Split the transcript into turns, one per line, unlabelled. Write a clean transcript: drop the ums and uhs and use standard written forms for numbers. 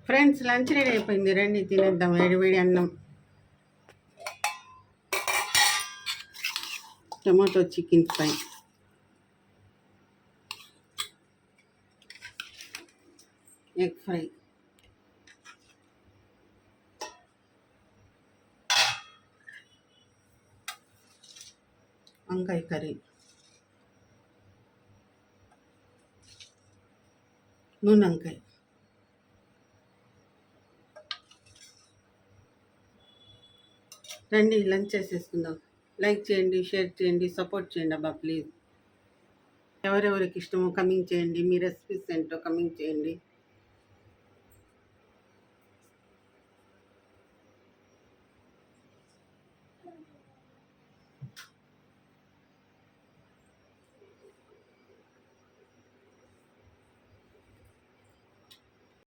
Friends lunch ready అయిపోయింది, రండి తినేద్దాం. వేడి అన్నం, tomato chicken fry, egg fry, వంకాయ కర్రీ, నూనె వంకాయ. రండి లంచ్ చేసేసుకుందాం. లైక్ చేయండి, షేర్ చేయండి, సపోర్ట్ చేయండి అబ్బా ప్లీజ్. ఎవరెవరికి ఇష్టమో కమెంట్ చేయండి, మీ రెసిపీస్ ఏంటో కమెంట్ చేయండి.